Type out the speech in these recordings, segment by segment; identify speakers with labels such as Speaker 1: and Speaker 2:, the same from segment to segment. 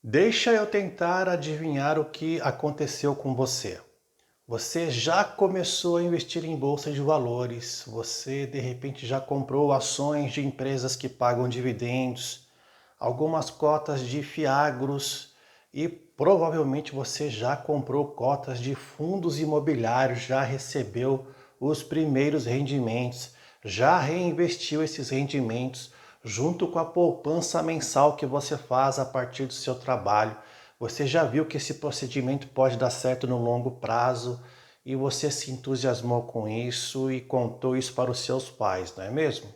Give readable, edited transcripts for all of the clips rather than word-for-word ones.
Speaker 1: Deixa eu tentar adivinhar o que aconteceu com você. Você já começou a investir em bolsa de valores, você de repente já comprou ações de empresas que pagam dividendos, algumas cotas de fiagros e provavelmente você já comprou cotas de fundos imobiliários, já recebeu os primeiros rendimentos, já reinvestiu esses rendimentos junto com a poupança mensal que você faz a partir do seu trabalho. Você já viu que esse procedimento pode dar certo no longo prazo e você se entusiasmou com isso e contou isso para os seus pais, não é mesmo?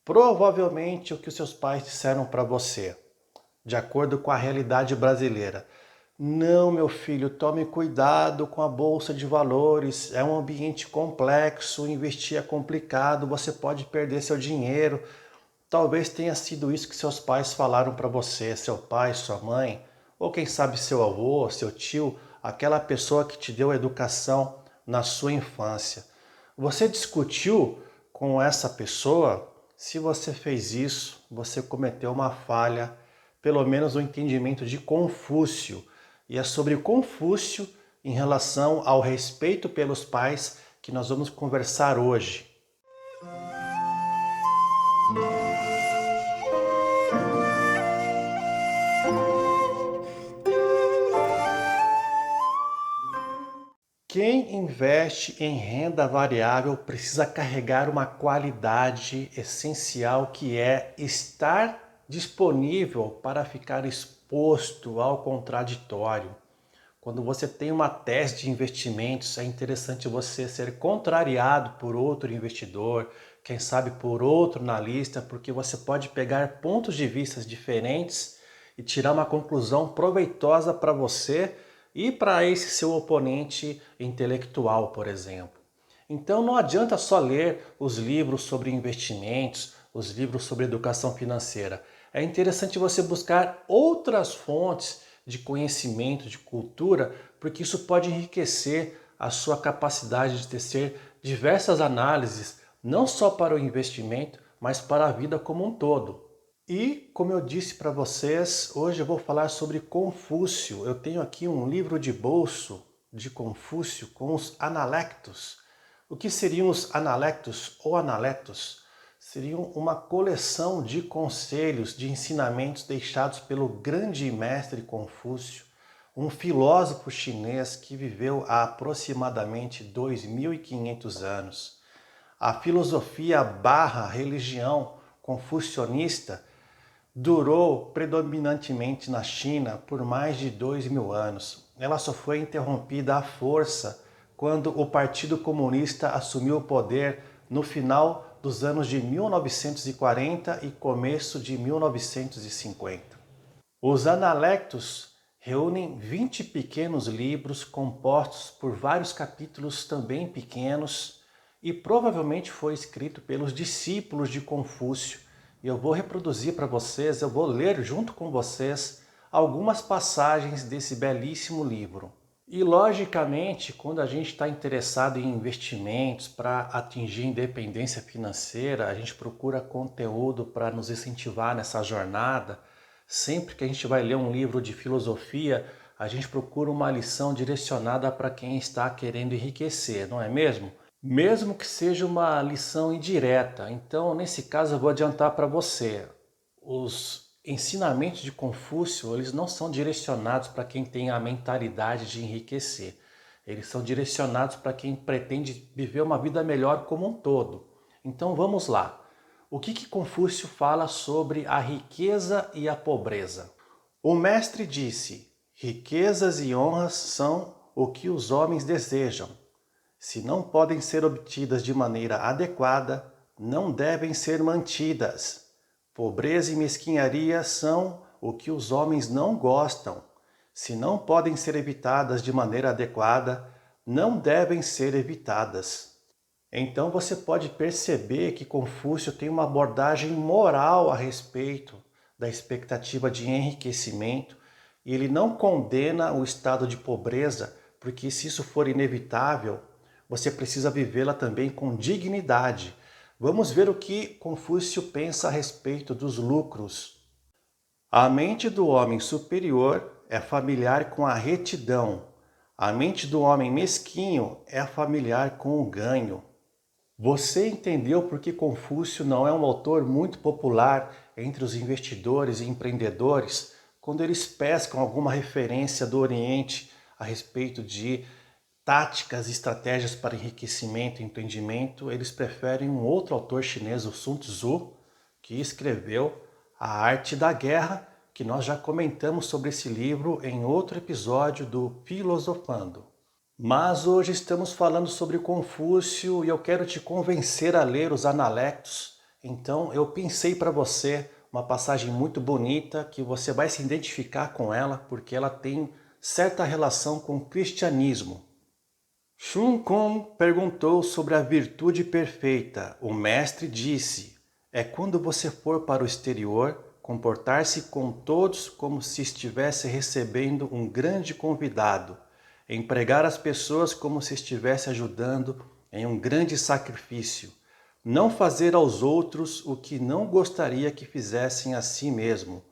Speaker 1: Provavelmente o que os seus pais disseram para você, de acordo com a realidade brasileira. Não, meu filho, tome cuidado com a bolsa de valores, é um ambiente complexo, investir é complicado, você pode perder seu dinheiro. Talvez tenha sido isso que seus pais falaram para você, seu pai, sua mãe, ou quem sabe seu avô, seu tio, aquela pessoa que te deu educação na sua infância. Você discutiu com essa pessoa? Se você fez isso, você cometeu uma falha, pelo menos o entendimento de Confúcio. E é sobre Confúcio em relação ao respeito pelos pais que nós vamos conversar hoje. Quem investe em renda variável precisa carregar uma qualidade essencial que é estar disponível para ficar exposto ao contraditório. Quando você tem uma tese de investimentos, é interessante você ser contrariado por outro investidor, quem sabe por outro analista, porque você pode pegar pontos de vista diferentes e tirar uma conclusão proveitosa para você e para esse seu oponente intelectual, por exemplo. Então não adianta só ler os livros sobre investimentos, os livros sobre educação financeira. É interessante você buscar outras fontes de conhecimento, de cultura, porque isso pode enriquecer a sua capacidade de tecer diversas análises, não só para o investimento, mas para a vida como um todo. E, como eu disse para vocês, hoje eu vou falar sobre Confúcio. Eu tenho aqui um livro de bolso de Confúcio com os Analectos. O que seriam os Analectos ou Analectos? Seriam uma coleção de conselhos, de ensinamentos deixados pelo grande mestre Confúcio, um filósofo chinês que viveu há aproximadamente 2500 anos. A filosofia barra religião confucionista durou predominantemente na China por mais de 2000 anos. Ela só foi interrompida à força quando o Partido Comunista assumiu o poder no final dos anos de 1940 e começo de 1950. Os Analectos reúnem 20 pequenos livros compostos por vários capítulos também pequenos e provavelmente foi escrito pelos discípulos de Confúcio. E eu vou reproduzir para vocês, eu vou ler junto com vocês algumas passagens desse belíssimo livro. E logicamente, quando a gente está interessado em investimentos para atingir independência financeira, a gente procura conteúdo para nos incentivar nessa jornada. Sempre que a gente vai ler um livro de filosofia, a gente procura uma lição direcionada para quem está querendo enriquecer, não é mesmo? Mesmo que seja uma lição indireta. Então, nesse caso, eu vou adiantar para você. Os ensinamentos de Confúcio, eles não são direcionados para quem tem a mentalidade de enriquecer. Eles são direcionados para quem pretende viver uma vida melhor como um todo. Então, vamos lá. O que Confúcio fala sobre a riqueza e a pobreza? O mestre disse: riquezas e honras são o que os homens desejam. Se não podem ser obtidas de maneira adequada, não devem ser mantidas. Pobreza e mesquinharia são o que os homens não gostam. Se não podem ser evitadas de maneira adequada, não devem ser evitadas. Então você pode perceber que Confúcio tem uma abordagem moral a respeito da expectativa de enriquecimento e ele não condena o estado de pobreza, porque se isso for inevitável, você precisa vivê-la também com dignidade. Vamos ver o que Confúcio pensa a respeito dos lucros. A mente do homem superior é familiar com a retidão. A mente do homem mesquinho é familiar com o ganho. Você entendeu por que Confúcio não é um autor muito popular entre os investidores e empreendedores quando eles pescam alguma referência do Oriente a respeito de táticas e estratégias para enriquecimento e empreendimento? Eles preferem um outro autor chinês, o Sun Tzu, que escreveu A Arte da Guerra, que nós já comentamos sobre esse livro em outro episódio do Filosofando. Mas hoje estamos falando sobre Confúcio e eu quero te convencer a ler os Analectos. Então eu pensei para você uma passagem muito bonita que você vai se identificar com ela porque ela tem certa relação com o cristianismo. Shun Kun perguntou sobre a virtude perfeita. O mestre disse: é quando você for para o exterior, comportar-se com todos como se estivesse recebendo um grande convidado, empregar as pessoas como se estivesse ajudando em um grande sacrifício, não fazer aos outros o que não gostaria que fizessem a si mesmo,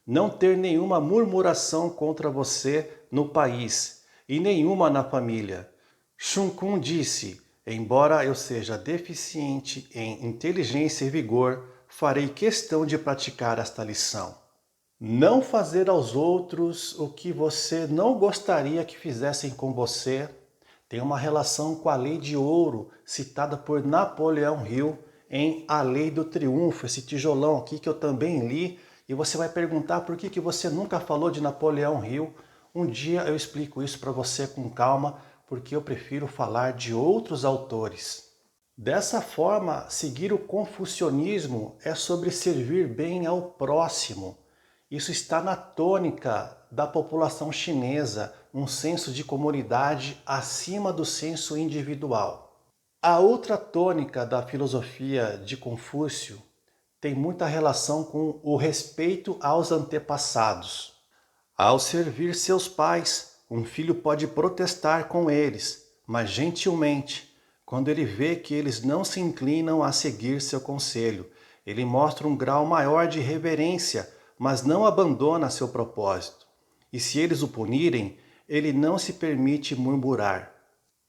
Speaker 1: não ter nenhuma murmuração contra você no país e nenhuma na família. Shun Kun disse: embora eu seja deficiente em inteligência e vigor, farei questão de praticar esta lição. Não fazer aos outros o que você não gostaria que fizessem com você tem uma relação com a lei de ouro citada por Napoleão Hill em A Lei do Triunfo, esse tijolão aqui que eu também li, e você vai perguntar por que você nunca falou de Napoleão Hill. Um dia eu explico isso para você com calma, porque eu prefiro falar de outros autores. Dessa forma, seguir o confucionismo é sobre servir bem ao próximo. Isso está na tônica da população chinesa, um senso de comunidade acima do senso individual. A outra tônica da filosofia de Confúcio tem muita relação com o respeito aos antepassados. Ao servir seus pais, um filho pode protestar com eles, mas gentilmente, quando ele vê que eles não se inclinam a seguir seu conselho. Ele mostra um grau maior de reverência, mas não abandona seu propósito. E se eles o punirem, ele não se permite murmurar.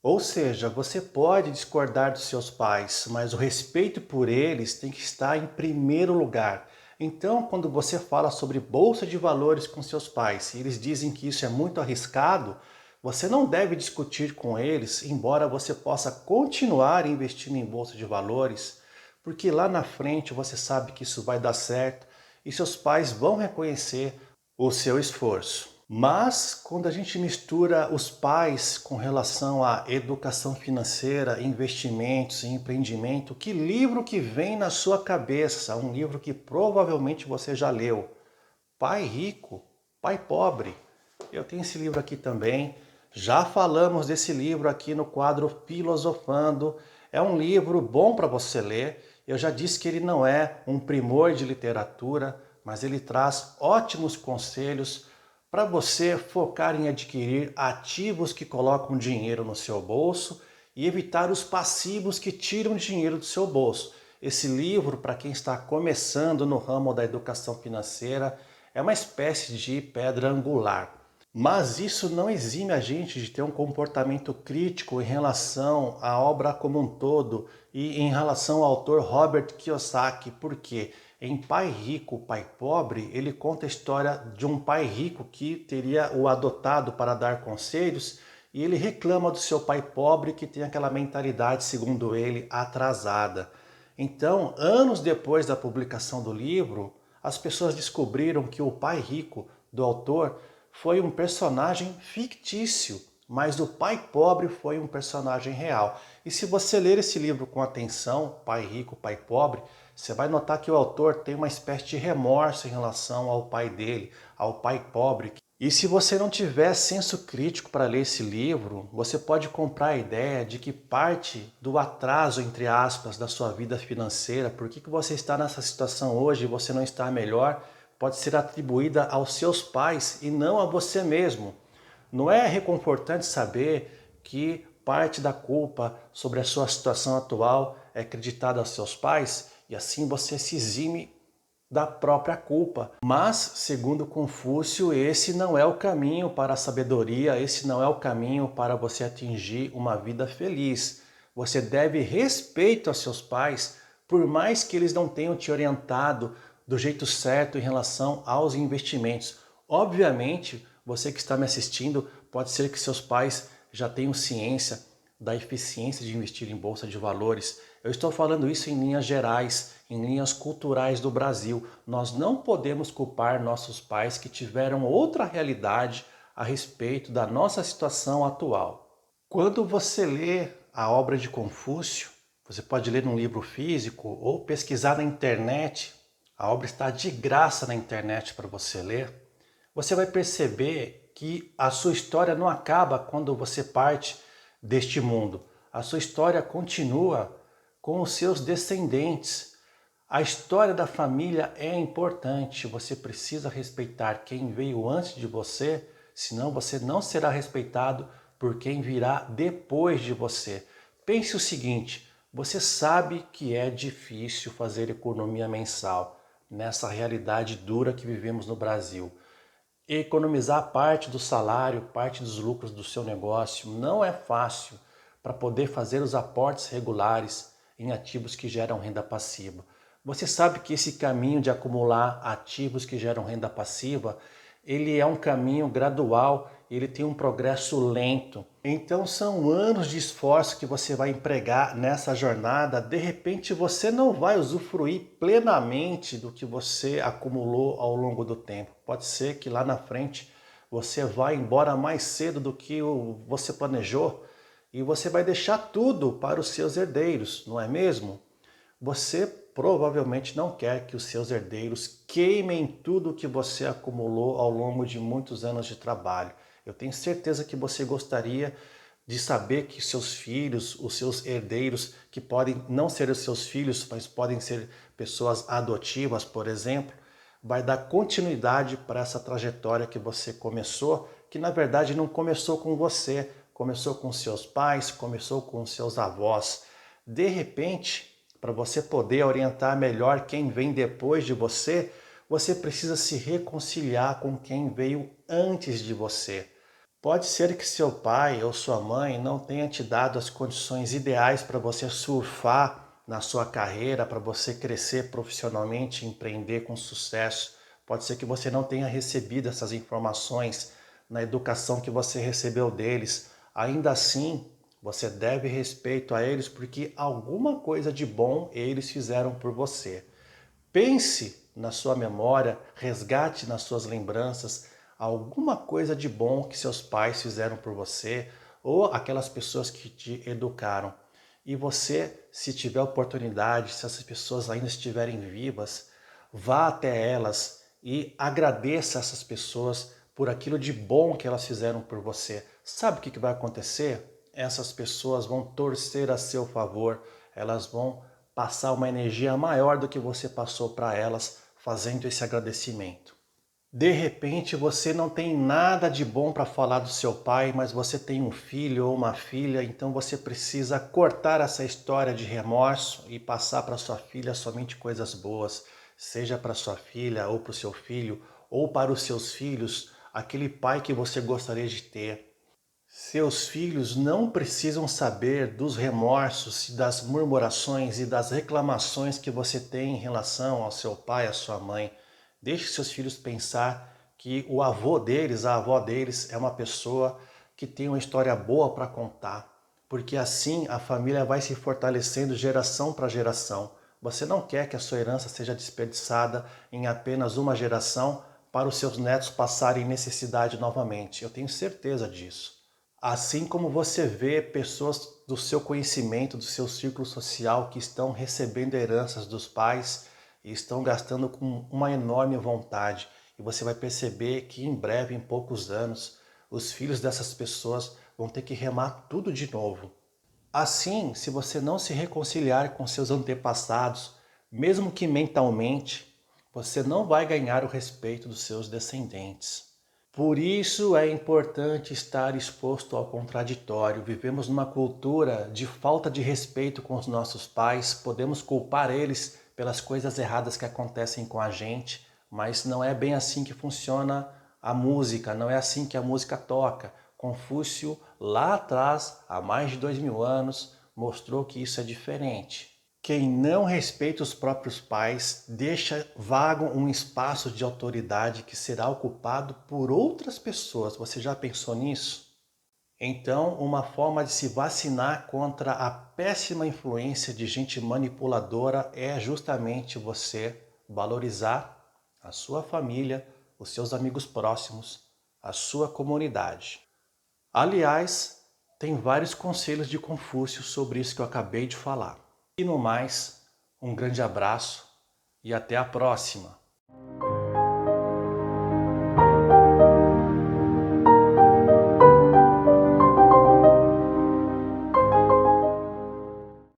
Speaker 1: Ou seja, você pode discordar dos seus pais, mas o respeito por eles tem que estar em primeiro lugar. Então, quando você fala sobre bolsa de valores com seus pais e eles dizem que isso é muito arriscado, você não deve discutir com eles, embora você possa continuar investindo em bolsa de valores, porque lá na frente você sabe que isso vai dar certo e seus pais vão reconhecer o seu esforço. Mas quando a gente mistura os pais com relação à educação financeira, investimentos e empreendimento, que livro que vem na sua cabeça? Um livro que provavelmente você já leu. Pai Rico, Pai Pobre. Eu tenho esse livro aqui também. Já falamos desse livro aqui no quadro Filosofando. É um livro bom para você ler. Eu já disse que ele não é um primor de literatura, mas ele traz ótimos conselhos para você focar em adquirir ativos que colocam dinheiro no seu bolso e evitar os passivos que tiram dinheiro do seu bolso. Esse livro, para quem está começando no ramo da educação financeira, é uma espécie de pedra angular. Mas isso não exime a gente de ter um comportamento crítico em relação à obra como um todo e em relação ao autor Robert Kiyosaki. Por quê? Em Pai Rico, Pai Pobre, ele conta a história de um pai rico que teria o adotado para dar conselhos e ele reclama do seu pai pobre que tem aquela mentalidade, segundo ele, atrasada. Então, anos depois da publicação do livro, as pessoas descobriram que o pai rico do autor foi um personagem fictício, mas o pai pobre foi um personagem real. E se você ler esse livro com atenção, Pai Rico, Pai Pobre, você vai notar que o autor tem uma espécie de remorso em relação ao pai dele, ao pai pobre. E se você não tiver senso crítico para ler esse livro, você pode comprar a ideia de que parte do atraso, entre aspas, da sua vida financeira, por que você está nessa situação hoje e você não está melhor, pode ser atribuída aos seus pais e não a você mesmo. Não é reconfortante saber que parte da culpa sobre a sua situação atual é acreditada aos seus pais e assim você se exime da própria culpa. Mas, segundo Confúcio, esse não é o caminho para a sabedoria, esse não é o caminho para você atingir uma vida feliz. Você deve respeito aos seus pais, por mais que eles não tenham te orientado do jeito certo em relação aos investimentos. Obviamente, você que está me assistindo, pode ser que seus pais já tenham ciência da eficiência de investir em bolsa de valores. Eu estou falando isso em linhas gerais, em linhas culturais do Brasil. Nós não podemos culpar nossos pais que tiveram outra realidade a respeito da nossa situação atual. Quando você lê a obra de Confúcio, você pode ler num livro físico ou pesquisar na internet, a obra está de graça na internet para você ler, você vai perceber que a sua história não acaba quando você parte deste mundo. A sua história continua com os seus descendentes. A história da família é importante, você precisa respeitar quem veio antes de você, senão você não será respeitado por quem virá depois de você. Pense o seguinte, você sabe que é difícil fazer economia mensal nessa realidade dura que vivemos no Brasil. Economizar parte do salário, parte dos lucros do seu negócio não é fácil para poder fazer os aportes regulares em ativos que geram renda passiva. Você sabe que esse caminho de acumular ativos que geram renda passiva, ele é um caminho gradual, ele tem um progresso lento. Então são anos de esforço que você vai empregar nessa jornada. De repente você não vai usufruir plenamente do que você acumulou ao longo do tempo. Pode ser que lá na frente você vá embora mais cedo do que você planejou e você vai deixar tudo para os seus herdeiros, não é mesmo? Você provavelmente não quer que os seus herdeiros queimem tudo que você acumulou ao longo de muitos anos de trabalho. Eu tenho certeza que você gostaria de saber que seus filhos, os seus herdeiros, que podem não ser os seus filhos, mas podem ser pessoas adotivas, por exemplo, vai dar continuidade para essa trajetória que você começou, que na verdade não começou com você, começou com seus pais, começou com seus avós. De repente, para você poder orientar melhor quem vem depois de você, você precisa se reconciliar com quem veio antes de você. Pode ser que seu pai ou sua mãe não tenha te dado as condições ideais para você surfar na sua carreira, para você crescer profissionalmente, empreender com sucesso. Pode ser que você não tenha recebido essas informações na educação que você recebeu deles. Ainda assim, você deve respeito a eles porque alguma coisa de bom eles fizeram por você. Pense na sua memória, resgate nas suas lembranças alguma coisa de bom que seus pais fizeram por você ou aquelas pessoas que te educaram. E você, se tiver oportunidade, se essas pessoas ainda estiverem vivas, vá até elas e agradeça essas pessoas por aquilo de bom que elas fizeram por você. Sabe o que vai acontecer? Essas pessoas vão torcer a seu favor, elas vão passar uma energia maior do que você passou para elas fazendo esse agradecimento. De repente você não tem nada de bom para falar do seu pai, mas você tem um filho ou uma filha, então você precisa cortar essa história de remorso e passar para sua filha somente coisas boas, seja para sua filha ou para o seu filho, ou para os seus filhos, aquele pai que você gostaria de ter. Seus filhos não precisam saber dos remorsos, das murmurações e das reclamações que você tem em relação ao seu pai, à sua mãe. Deixe seus filhos pensar que o avô deles, a avó deles é uma pessoa que tem uma história boa para contar, porque assim a família vai se fortalecendo geração para geração. Você não quer que a sua herança seja desperdiçada em apenas uma geração para os seus netos passarem necessidade novamente. Eu tenho certeza disso. Assim como você vê pessoas do seu conhecimento, do seu círculo social que estão recebendo heranças dos pais e estão gastando com uma enorme vontade. E você vai perceber que em breve, em poucos anos, os filhos dessas pessoas vão ter que remar tudo de novo. Assim, se você não se reconciliar com seus antepassados, mesmo que mentalmente, você não vai ganhar o respeito dos seus descendentes. Por isso é importante estar exposto ao contraditório. Vivemos numa cultura de falta de respeito com os nossos pais, podemos culpar eles pelas coisas erradas que acontecem com a gente, mas não é bem assim que funciona a música, não é assim que a música toca. Confúcio, lá atrás, há mais de 2000 anos, mostrou que isso é diferente. Quem não respeita os próprios pais deixa vago um espaço de autoridade que será ocupado por outras pessoas. Você já pensou nisso? Então, uma forma de se vacinar contra a péssima influência de gente manipuladora é justamente você valorizar a sua família, os seus amigos próximos, a sua comunidade. Aliás, tem vários conselhos de Confúcio sobre isso que eu acabei de falar. E no mais, um grande abraço e até a próxima!